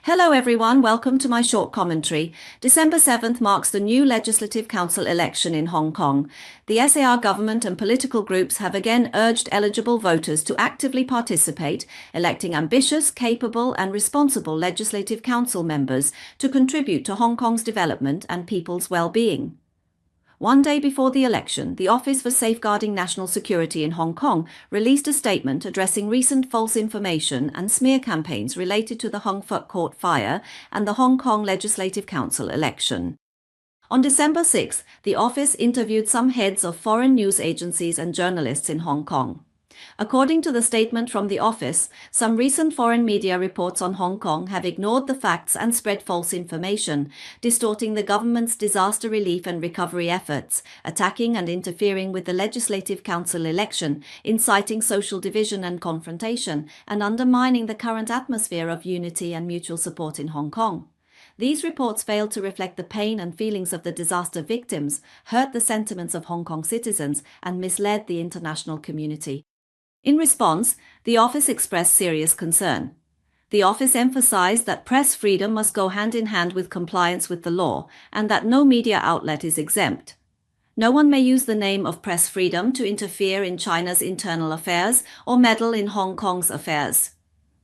Hello everyone, welcome to my short commentary. December 7th marks the new Legislative Council election in Hong Kong. The SAR government and political groups have again urged eligible voters to actively participate, electing ambitious, capable and responsible Legislative Council members to contribute to Hong Kong's development and people's well-being. One day before the election, the Office for Safeguarding National Security in Hong Kong released a statement addressing recent false information and smear campaigns related to the Hung Fut Court fire and the Hong Kong Legislative Council election. On December 6, the office interviewed some heads of foreign news agencies and journalists in Hong Kong. According to the statement from the office, some recent foreign media reports on Hong Kong have ignored the facts and spread false information, distorting the government's disaster relief and recovery efforts, attacking and interfering with the Legislative Council election, inciting social division and confrontation, and undermining the current atmosphere of unity and mutual support in Hong Kong. These reports failed to reflect the pain and feelings of the disaster victims, hurt the sentiments of Hong Kong citizens, and misled the international community. In response, the office expressed serious concern. The office emphasized that press freedom must go hand in hand with compliance with the law and that no media outlet is exempt. No one may use the name of press freedom to interfere in China's internal affairs or meddle in Hong Kong's affairs.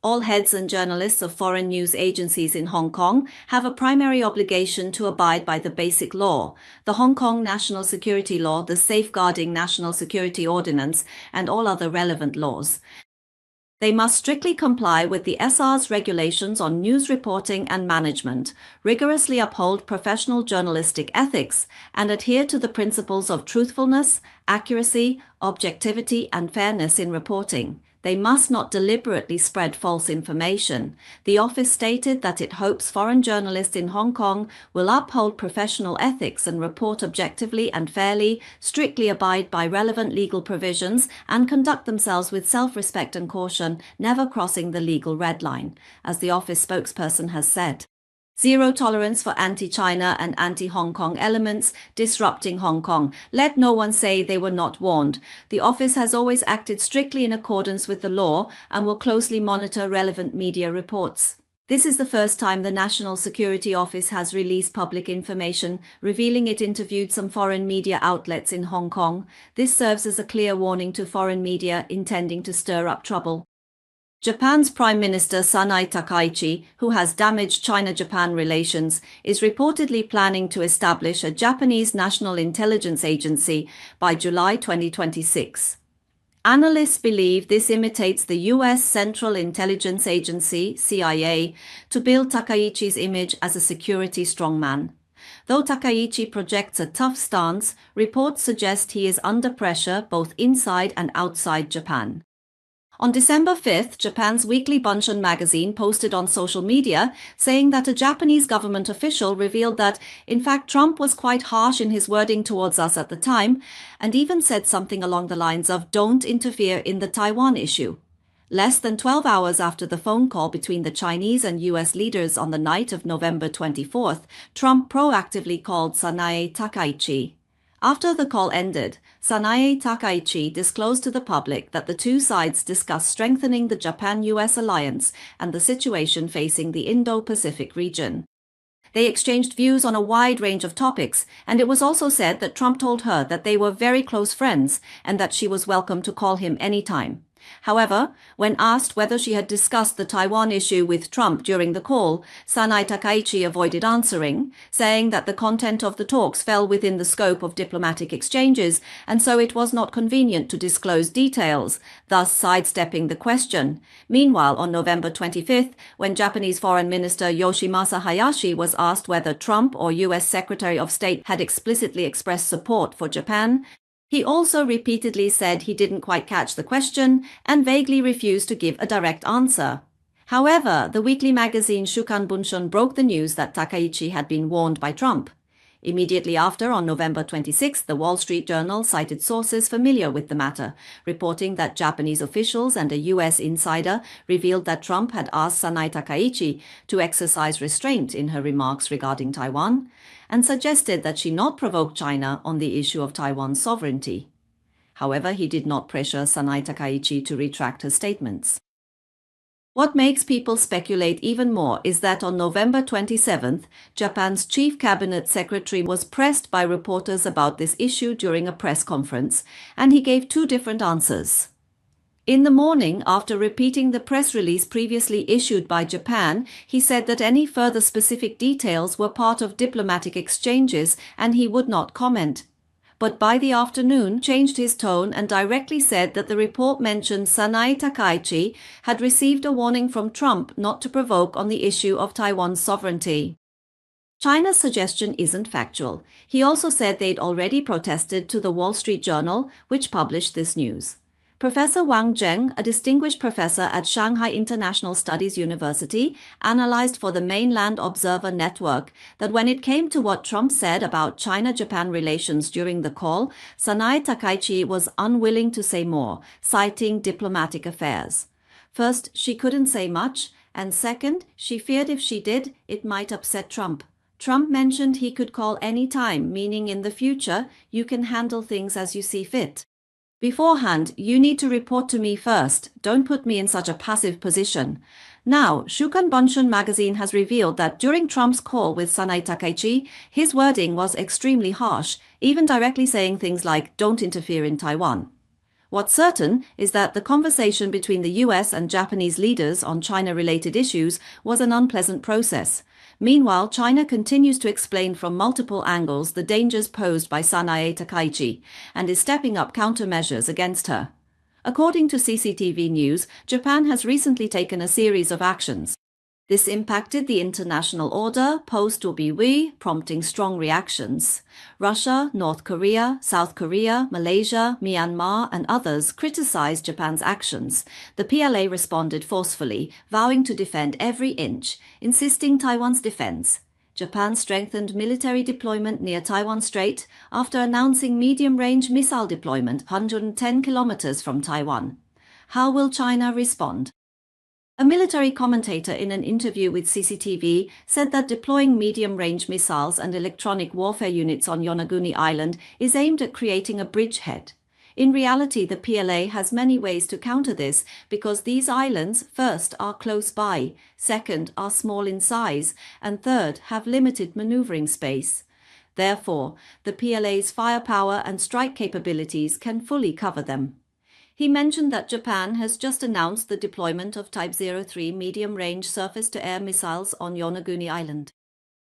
All heads and journalists of foreign news agencies in Hong Kong have a primary obligation to abide by the Basic Law, the Hong Kong National Security Law, the Safeguarding National Security Ordinance, and all other relevant laws. They must strictly comply with the SR's regulations on news reporting and management, rigorously uphold professional journalistic ethics, and adhere to the principles of truthfulness, accuracy, objectivity, and fairness in reporting. They must not deliberately spread false information. The office stated that it hopes foreign journalists in Hong Kong will uphold professional ethics and report objectively and fairly, strictly abide by relevant legal provisions, and conduct themselves with self-respect and caution, never crossing the legal red line, as the office spokesperson has said. Zero tolerance for anti-China and anti-Hong Kong elements disrupting Hong Kong. Let no one say they were not warned. The office has always acted strictly in accordance with the law and will closely monitor relevant media reports. This is the first time the National Security Office has released public information revealing it interviewed some foreign media outlets in Hong Kong. This serves as a clear warning to foreign media intending to stir up trouble. Japan's Prime Minister Sanae Takaichi, who has damaged China-Japan relations, is reportedly planning to establish a Japanese National Intelligence Agency by July 2026. Analysts believe this imitates the U.S. Central Intelligence Agency, CIA, to build Takaichi's image as a security strongman. Though Takaichi projects a tough stance, reports suggest he is under pressure both inside and outside Japan. On December 5th, Japan's weekly Bunshun magazine posted on social media saying that a Japanese government official revealed that, in fact, Trump was quite harsh in his wording towards us at the time, and even said something along the lines of "don't interfere in the Taiwan issue." Less than 12 hours after the phone call between the Chinese and U.S. leaders on the night of November 24th, Trump proactively called Sanae Takaichi. After the call ended, Sanae Takaichi disclosed to the public that the two sides discussed strengthening the Japan-US alliance and the situation facing the Indo-Pacific region. They exchanged views on a wide range of topics, and it was also said that Trump told her that they were very close friends and that she was welcome to call him anytime. However, when asked whether she had discussed the Taiwan issue with Trump during the call, Sanae Takaichi avoided answering, saying that the content of the talks fell within the scope of diplomatic exchanges, and so it was not convenient to disclose details, thus sidestepping the question. Meanwhile, on November 25th, when Japanese Foreign Minister Yoshimasa Hayashi was asked whether Trump or U.S. Secretary of State had explicitly expressed support for Japan, he also repeatedly said he didn't quite catch the question and vaguely refused to give a direct answer. However, the weekly magazine Shukan Bunshun broke the news that Takaichi had been warned by Trump. Immediately after, on November 26, the Wall Street Journal cited sources familiar with the matter, reporting that Japanese officials and a U.S. insider revealed that Trump had asked Sanae Takaichi to exercise restraint in her remarks regarding Taiwan, and suggested that she not provoke China on the issue of Taiwan's sovereignty. However, he did not pressure Sanae Takaichi to retract her statements. What makes people speculate even more is that on November 27th, Japan's chief cabinet secretary was pressed by reporters about this issue during a press conference, and he gave two different answers. In the morning, after repeating the press release previously issued by Japan, he said that any further specific details were part of diplomatic exchanges and he would not comment. But by the afternoon changed his tone and directly said that the report mentioned Sanae Takaichi had received a warning from Trump not to provoke on the issue of Taiwan's sovereignty. China's suggestion isn't factual. He also said they'd already protested to the Wall Street Journal, which published this news. Professor Wang Zheng, a distinguished professor at Shanghai International Studies University, analyzed for the Mainland Observer Network that when it came to what Trump said about China-Japan relations during the call, Sanae Takaichi was unwilling to say more, citing diplomatic affairs. First, she couldn't say much, and second, she feared if she did, it might upset Trump. Trump mentioned he could call any time, meaning in the future, you can handle things as you see fit. Beforehand, you need to report to me first. Don't put me in such a passive position. Now, Shukan Bunshun magazine has revealed that during Trump's call with Sanae Takaichi, his wording was extremely harsh, even directly saying things like, "Don't interfere in Taiwan." What's certain is that the conversation between the US and Japanese leaders on China-related issues was an unpleasant process. Meanwhile, China continues to explain from multiple angles the dangers posed by Sanae Takaichi and is stepping up countermeasures against her. According to CCTV News, Japan has recently taken a series of actions. This impacted the international order post-Ubiwi, prompting strong reactions. Russia, North Korea, South Korea, Malaysia, Myanmar, and others criticized Japan's actions. The PLA responded forcefully, vowing to defend every inch, insisting Taiwan's defense. Japan strengthened military deployment near Taiwan Strait after announcing medium-range missile deployment 110 kilometers from Taiwan. How will China respond? A military commentator in an interview with CCTV said that deploying medium-range missiles and electronic warfare units on Yonaguni Island is aimed at creating a bridgehead. In reality, the PLA has many ways to counter this because these islands, first, are close by, second, are small in size, and third, have limited maneuvering space. Therefore, the PLA's firepower and strike capabilities can fully cover them. He mentioned that Japan has just announced the deployment of Type 03 medium-range surface-to-air missiles on Yonaguni Island.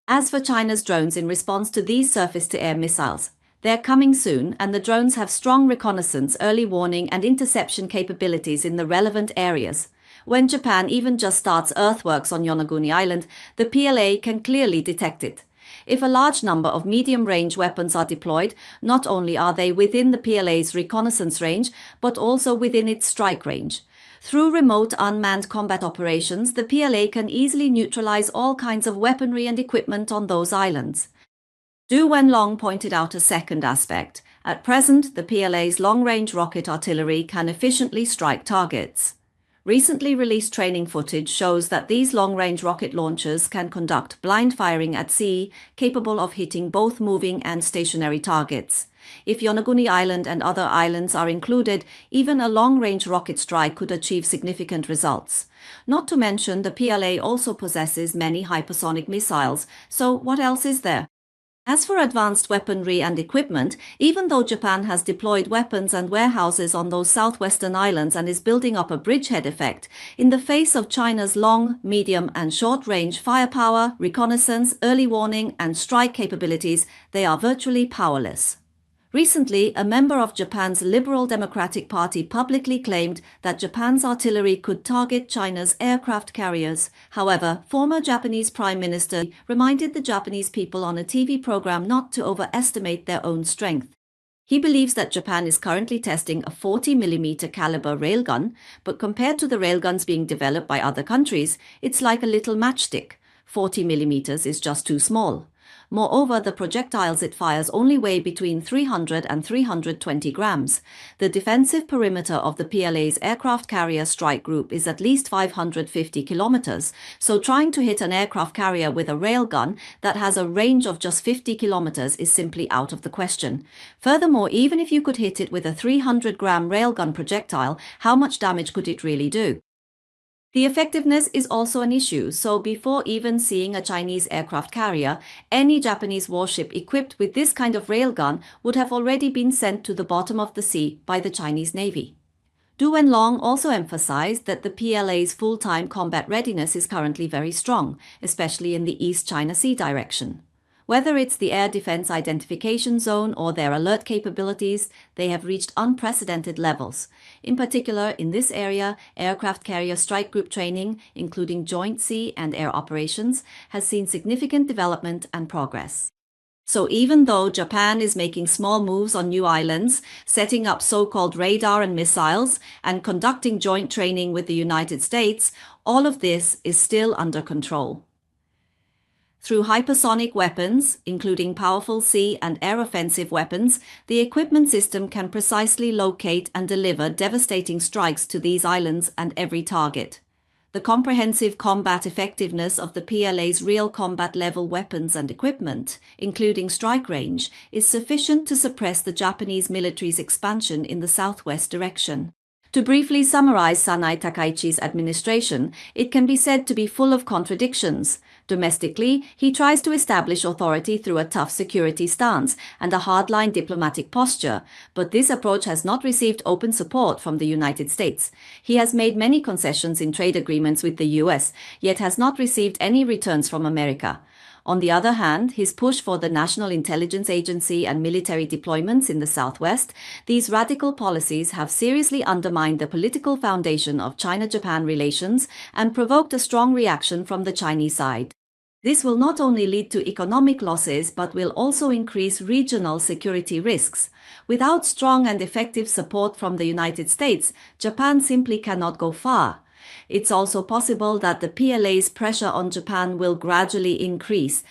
As for China's drones in response to these surface-to-air missiles, they're coming soon, and the drones have strong reconnaissance, early warning, and interception capabilities in the relevant areas. When Japan even just starts earthworks on Yonaguni Island, the PLA can clearly detect it. If a large number of medium-range weapons are deployed, not only are they within the PLA's reconnaissance range, but also within its strike range. Through remote unmanned combat operations, the PLA can easily neutralize all kinds of weaponry and equipment on those islands. Du Wenlong pointed out a second aspect. At present, the PLA's long-range rocket artillery can efficiently strike targets. Recently released training footage shows that these long-range rocket launchers can conduct blind firing at sea, capable of hitting both moving and stationary targets. If Yonaguni Island and other islands are included, even a long-range rocket strike could achieve significant results. Not to mention, the PLA also possesses many hypersonic missiles, so what else is there? As for advanced weaponry and equipment, even though Japan has deployed weapons and warehouses on those southwestern islands and is building up a bridgehead effect, in the face of China's long, medium, and short-range firepower, reconnaissance, early warning, and strike capabilities, they are virtually powerless. Recently, a member of Japan's Liberal Democratic Party publicly claimed that Japan's artillery could target China's aircraft carriers. However, former Japanese Prime Minister reminded the Japanese people on a TV program not to overestimate their own strength. He believes that Japan is currently testing a 40mm caliber railgun, but compared to the railguns being developed by other countries, it's like a little matchstick. 40mm is just too small. Moreover, the projectiles it fires only weigh between 300 and 320 grams. The defensive perimeter of the PLA's aircraft carrier strike group is at least 550 kilometers, so trying to hit an aircraft carrier with a railgun that has a range of just 50 kilometers is simply out of the question. Furthermore, even if you could hit it with a 300-gram railgun projectile, how much damage could it really do? The effectiveness is also an issue, so before even seeing a Chinese aircraft carrier, any Japanese warship equipped with this kind of railgun would have already been sent to the bottom of the sea by the Chinese Navy. Du Wenlong also emphasized that the PLA's full-time combat readiness is currently very strong, especially in the East China Sea direction. Whether it's the air defense identification zone or their alert capabilities, they have reached unprecedented levels. In particular, in this area, aircraft carrier strike group training, including joint sea and air operations, has seen significant development and progress. So even though Japan is making small moves on new islands, setting up so-called radar and missiles, and conducting joint training with the United States, all of this is still under control. Through hypersonic weapons, including powerful sea and air offensive weapons, the equipment system can precisely locate and deliver devastating strikes to these islands and every target. The comprehensive combat effectiveness of the PLA's real combat level weapons and equipment, including strike range, is sufficient to suppress the Japanese military's expansion in the southwest direction. To briefly summarize Sanai Takaichi's administration, it can be said to be full of contradictions. Domestically, he tries to establish authority through a tough security stance and a hardline diplomatic posture, but this approach has not received open support from the United States. He has made many concessions in trade agreements with the US, yet has not received any returns from America. On the other hand, his push for the National Intelligence Agency and military deployments in the Southwest, these radical policies have seriously undermined the political foundation of China-Japan relations and provoked a strong reaction from the Chinese side. This will not only lead to economic losses but will also increase regional security risks. Without strong and effective support from the United States, Japan simply cannot go far. It's also possible that the PLA's pressure on Japan will gradually increase,